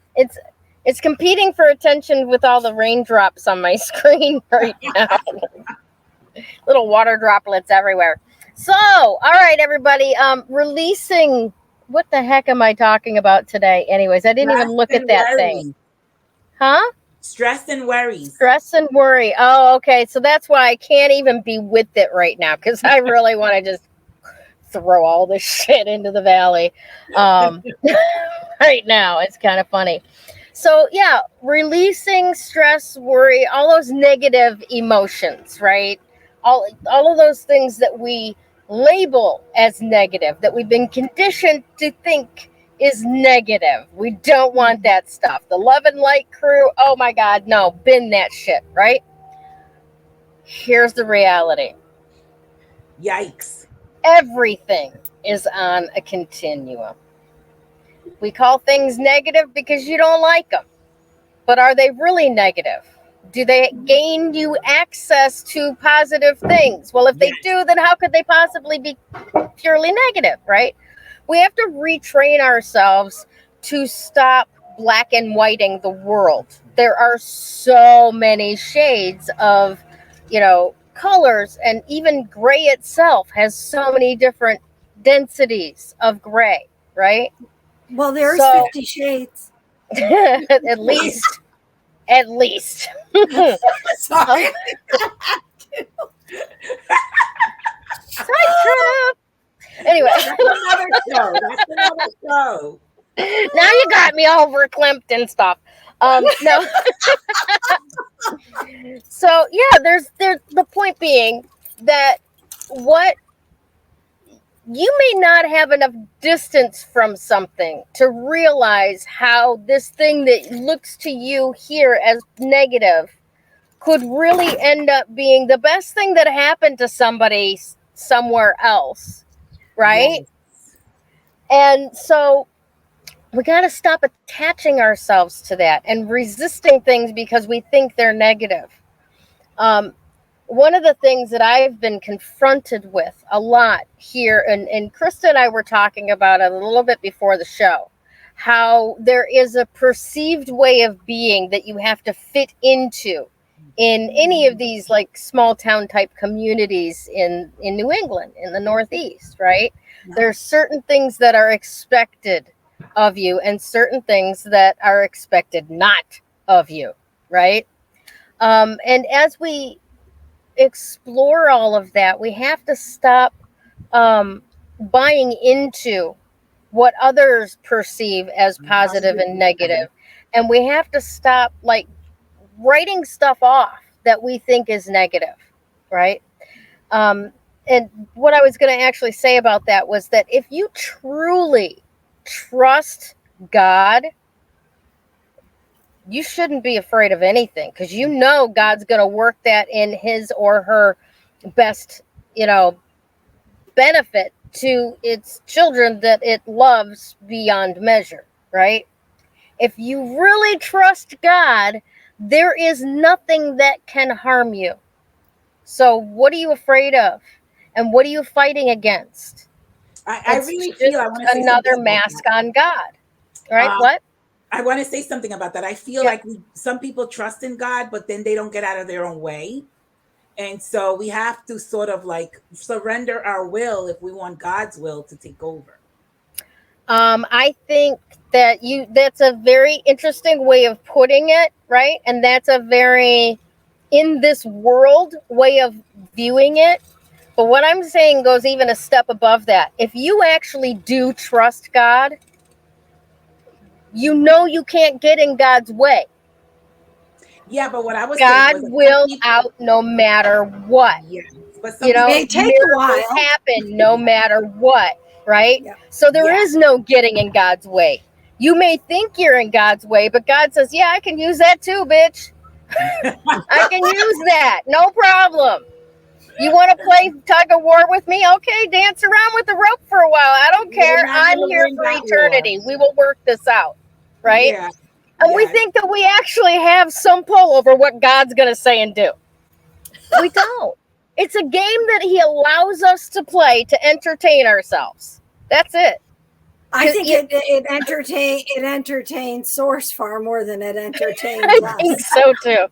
It's competing for attention with all the raindrops on my screen right now. Little water droplets everywhere. So, all right, everybody. Releasing. What the heck am I talking about today? Anyways, I didn't even look at that thing. Huh? Stress and worries. Stress and worry. Oh, okay. So that's why I can't even be with it right now, because I really want to just throw all this shit into the valley. Right now, it's kind of funny. So yeah, releasing stress, worry, all those negative emotions, right? All of those things that we label as negative, that we've been conditioned to think is negative. We don't want that stuff. The love and light crew, oh my God, no, bin that shit, right? Here's the reality. Yikes. Everything is on a continuum. We call things negative because you don't like them. But are they really negative? Do they gain you access to positive things? Well, if they do, then how could they possibly be purely negative, right? We have to retrain ourselves to stop black and whiting the world. There are so many shades of, colors, and even gray itself has so many different densities of gray, right? Well, there's 50 shades. At least. Sorry. Side trip. Anyway, that's another show. Now you got me all verklempt and stuff. No. So yeah, there's the point being that what you may not have enough distance from something to realize how this thing that looks to you here as negative could really end up being the best thing that happened to somebody somewhere else, right? Yes. And so we got to stop attaching ourselves to that and resisting things because we think they're negative. One of the things that I've been confronted with a lot here, and Krista and I were talking about it a little bit before the show, how there is a perceived way of being that you have to fit into in any of these like small town type communities in New England, in the Northeast, right? Yeah. There's certain things that are expected of you and certain things that are expected not of you, right? And as we explore all of that, we have to stop buying into what others perceive as positive and negative, and we have to stop like writing stuff off that we think is negative, right? And what I was going to actually say about that was that if you truly trust God, you shouldn't be afraid of anything, because you know God's going to work that in his or her best, benefit to its children that it loves beyond measure, right? If you really trust God, there is nothing that can harm you. So what are you afraid of? And what are you fighting against? I really feel I want to say another mask on God, right? What? I want to say something about that. I feel like some people trust in God, but then they don't get out of their own way. And so we have to sort of like surrender our will if we want God's will to take over. I think that's a very interesting way of putting it, right? And that's a very in this world way of viewing it. But what I'm saying goes even a step above that. If you actually do trust God, you know you can't get in God's way. Yeah, but what I was saying God was that will out no matter what. yes, but some You know, It may take a miracles while. happen no matter what, right? Yeah. So there is no getting in God's way. You may think you're in God's way, but God says, yeah, I can use that too, bitch. I can use that. No problem. You want to play tug of war with me? Okay, dance around with the rope for a while. I don't care. I'm here for eternity. We will work this out, right? Yeah. And we think that we actually have some pull over what God's going to say and do. We don't. It's a game that he allows us to play to entertain ourselves. That's it. I think it entertains Source far more than it entertains I us. think so too.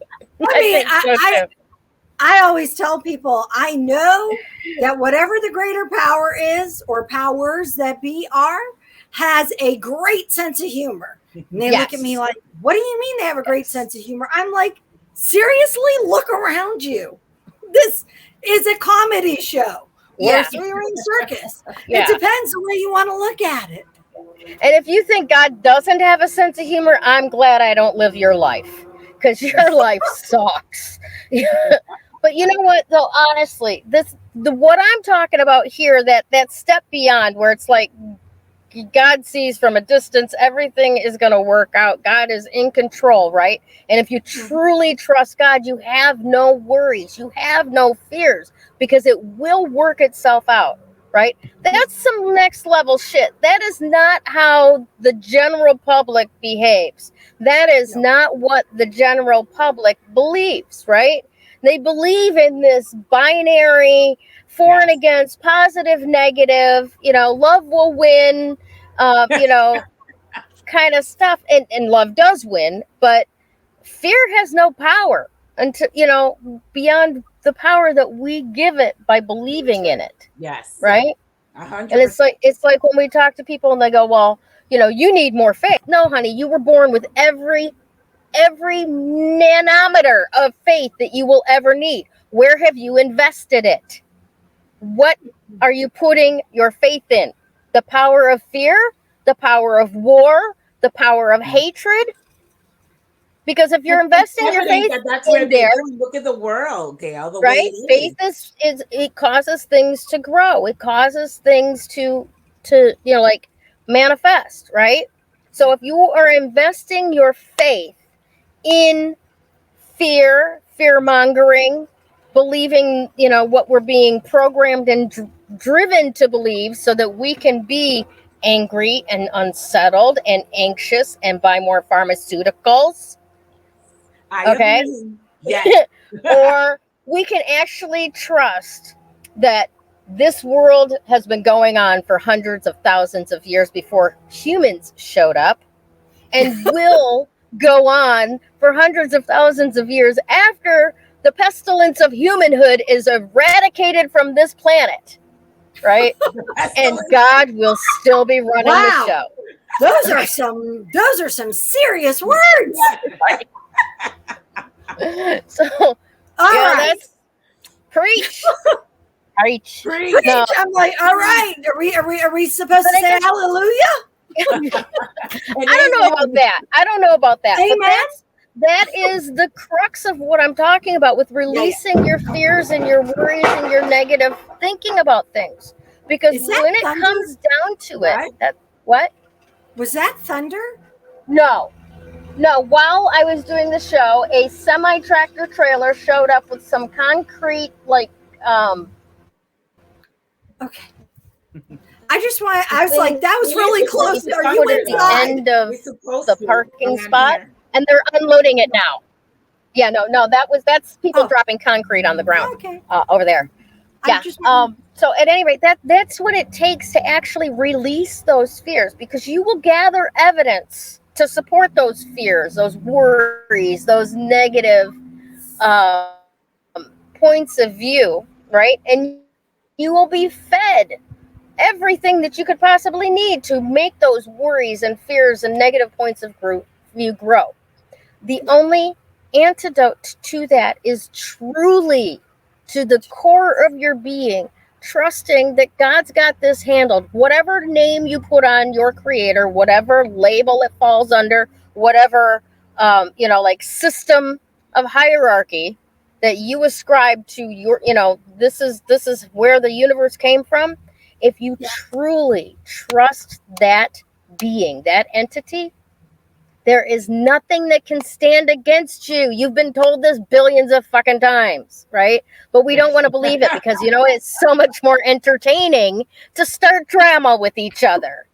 I always tell people, I know that whatever the greater power is, or powers that be are, has a great sense of humor. And they look at me like, what do you mean they have a great sense of humor? I'm like, seriously, look around you. This is a comedy show or a three-ring circus. It depends the way you want to look at it. And if you think God doesn't have a sense of humor, I'm glad I don't live your life, because your life sucks. But you know what, though, honestly, what I'm talking about here, that step beyond where it's like God sees from a distance, everything is going to work out. God is in control, right? And if you truly trust God, you have no worries. You have no fears, because it will work itself out, right? That's some next level shit. That is not how the general public behaves. That is not what the general public believes, right? They believe in this binary, for and against, positive, negative, love will win, kind of stuff. And love does win, but fear has no power until, beyond the power that we give it by believing in it. Yes. Right? 100%. And it's like when we talk to people and they go, well, you need more faith. No, honey, you were born with every nanometer of faith that you will ever need. Where have you invested it? What are you putting your faith in? The power of fear, the power of war, the power of hatred? Because if you're investing your faith that's in where there, look at the world, Gayle. The right? way it Faith is it causes things to grow. It causes things to like manifest, right? So if you are investing your faith in fear-mongering, believing, what we're being programmed and driven to believe, so that we can be angry and unsettled and anxious and buy more pharmaceuticals. I agree. Yes. Or we can actually trust that this world has been going on for hundreds of thousands of years before humans showed up, and will go on for hundreds of thousands of years after the pestilence of humanhood is eradicated from this planet, right? And God will still be running the show. Those are some serious words. So, that's preach. Preach. No. I'm like, all right. Are we supposed to say hallelujah? I don't know about that. Amen. But that is the crux of what I'm talking about with releasing your fears and your worries and your negative thinking about things. Because when it comes down to it, what? Was that thunder? No. While I was doing the show, a semi-tractor trailer showed up with some concrete, Okay. I was like, that was really close. Are you at the end of the parking spot? And they're unloading it now. Yeah, no, that's people dropping concrete on the ground over there. Yeah. So at any rate, that's what it takes to actually release those fears, because you will gather evidence to support those fears, those worries, those negative points of view, right? And you will be fed everything that you could possibly need to make those worries and fears and negative points of view grow. The only antidote to that is truly, to the core of your being, trusting that God's got this handled. Whatever name you put on your creator, whatever label it falls under, whatever like system of hierarchy that you ascribe to your, this is where the universe came from. If you truly trust that being, that entity, there is nothing that can stand against you. You've been told this billions of fucking times, right? But we don't want to believe it because, it's so much more entertaining to start drama with each other,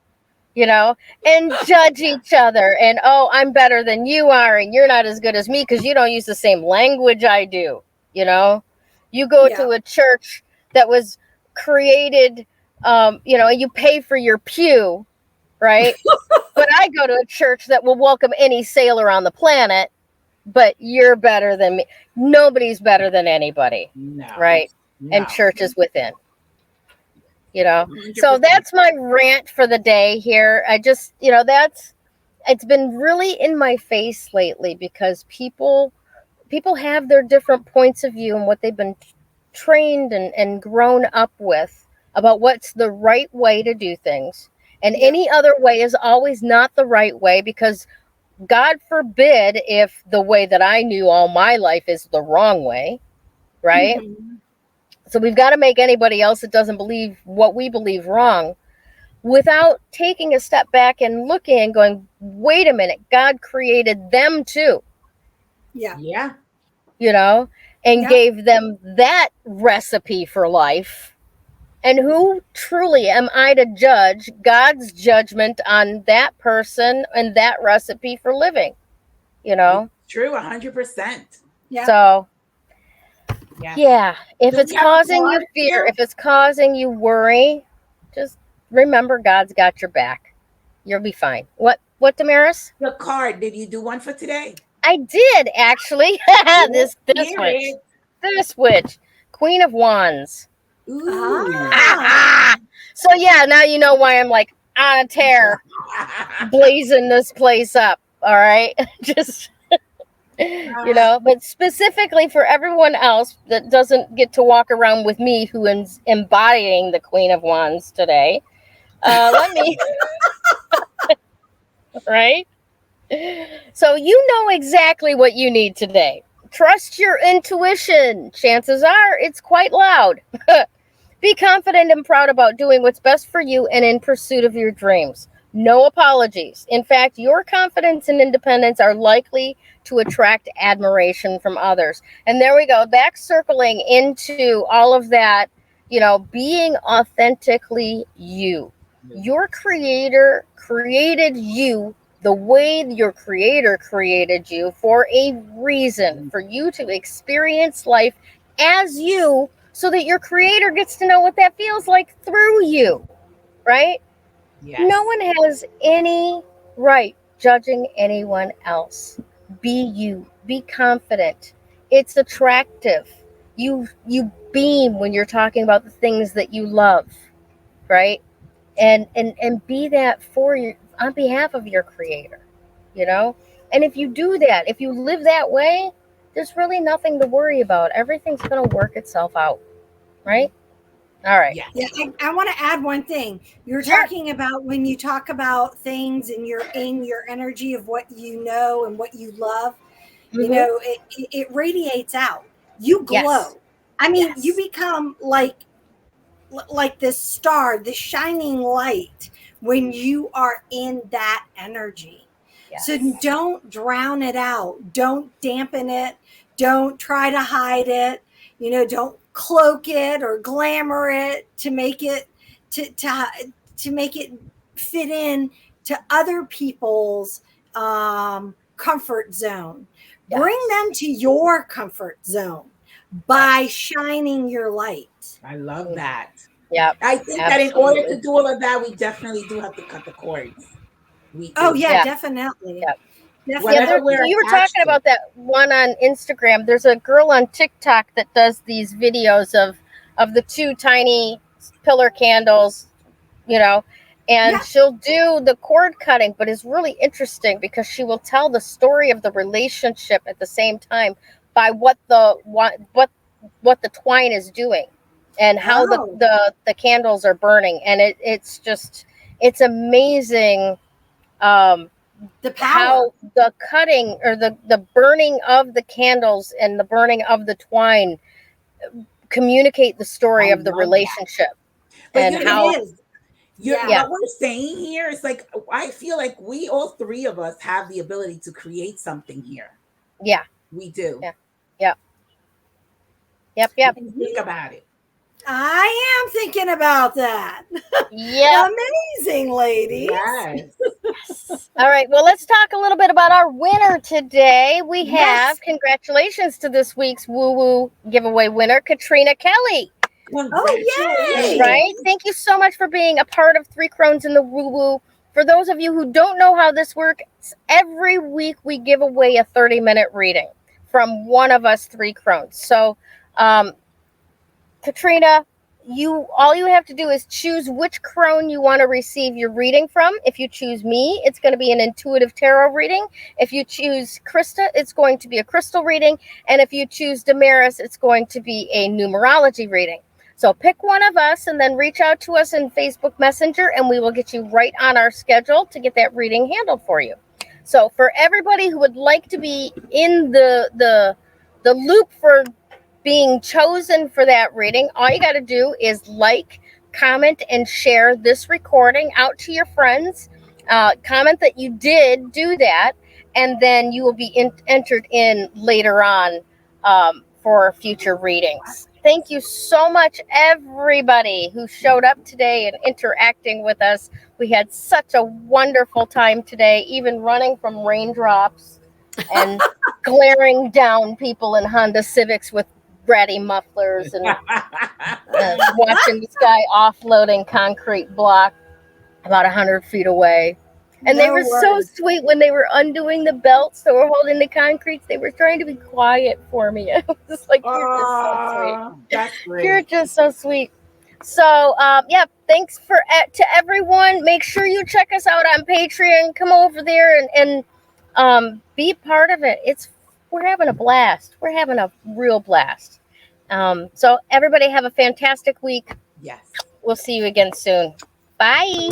and judge each other. And, oh, I'm better than you are, and you're not as good as me because you don't use the same language I do, You go to a church that was created, and you pay for your pew, right? But I go to a church that will welcome any sailor on the planet, but you're better than me. Nobody's better than anybody, right? No. And church is within, 100%. So that's my rant for the day here. I just, it's been really in my face lately because people have their different points of view and what they've been trained and grown up with about what's the right way to do things. And any other way is always not the right way, because God forbid if the way that I knew all my life is the wrong way, right? Mm-hmm. So we've got to make anybody else that doesn't believe what we believe wrong, without taking a step back and looking and going, wait a minute, God created them too. Yeah. And gave them that recipe for life. And who truly am I to judge God's judgment on that person and that recipe for living? True, 100%. Yeah. So, if it's causing you fear, if it's causing you worry, just remember God's got your back. You'll be fine. What, Damaris? The card. Did you do one for today? I did, actually. This witch. Queen of Wands. Ooh. So now you know why I'm like on a tear, blazing this place up. All right, just but specifically for everyone else that doesn't get to walk around with me, who is embodying the Queen of Wands today. Let me right. So you know exactly what you need today. Trust your intuition. Chances are it's quite loud. Be confident and proud about doing what's best for you and in pursuit of your dreams. No apologies. In fact, your confidence and independence are likely to attract admiration from others. And there we go, back circling into all of that, being authentically you. Your creator created you the way your creator created you for a reason, for you to experience life as you, so that your creator gets to know what that feels like through you, right? Yes. No one has any right judging anyone else. Be you. Be confident. It's attractive. You beam when you're talking about the things that you love, right? And be that for you on behalf of your creator, And if you do that, if you live that way, there's really nothing to worry about. Everything's going to work itself out. Right? All right. Yeah. I want to add one thing. You're talking about when you talk about things and you're in your energy of what you know and what you love, it radiates out. You glow. Yes. I mean, you become like this star, this shining light when you are in that energy. Yes. So don't drown it out. Don't dampen it. Don't try to hide it. Don't cloak it or glamour it to make it to make it fit in to other people's comfort zone. Yes. Bring them to your comfort zone by shining your light. I love that. Yeah, I think that in order to do all of that, we definitely do have to cut the cords. Definitely. Yep. You were talking about that one on Instagram. There's a girl on TikTok that does these videos of the two tiny pillar candles you know, and Yeah. she'll do the cord cutting, but it's really interesting because she will tell the story of the relationship at the same time by what the twine is doing and how Oh. the candles are burning, and it's amazing The power. how the cutting or the burning of the candles and the burning of the twine communicate the story of the relationship. But And how what we're saying here is like, I feel like we all three of us have the ability to create something here. Yeah, we do. Yep. Think about it. I am thinking about that. Yeah. Amazing, ladies. Yes. All right. Well, let's talk a little bit about our winner today. We have congratulations to this week's Woo Woo giveaway winner, Katrina Kelly. Oh, yay! Right. Thank you so much for being a part of Three Crones in the Woo Woo. For those of you who don't know how this works, every week we give away a 30-minute reading from one of us three crones. So, Katrina, all you have to do is choose which crone you want to receive your reading from. If you choose me, it's going to be an intuitive tarot reading. If you choose Krista, it's going to be a crystal reading. And if you choose Damaris, it's going to be a numerology reading. So pick one of us and then reach out to us in Facebook Messenger, and we will get you right on our schedule to get that reading handled for you. So for everybody who would like to be in the loop for being chosen for that reading, all you got to do is like, comment, and share this recording out to your friends. Comment that you did do that, and then you will be entered in later on for future readings. Thank you so much, everybody who showed up today and interacting with us. We had such a wonderful time today, even running from raindrops and glaring down people in Honda Civics with bratty mufflers and watching this guy offloading concrete block about 100 feet away. And they were so sweet when they were undoing the belts that were holding the concretes. They were trying to be quiet for me. I was just like, you're just so sweet. That's great. You're just so sweet. So, thanks to everyone. Make sure you check us out on Patreon. Come over there and be part of it. We're having a blast. We're having a real blast. So everybody have a fantastic week. Yes. We'll see you again soon. Bye.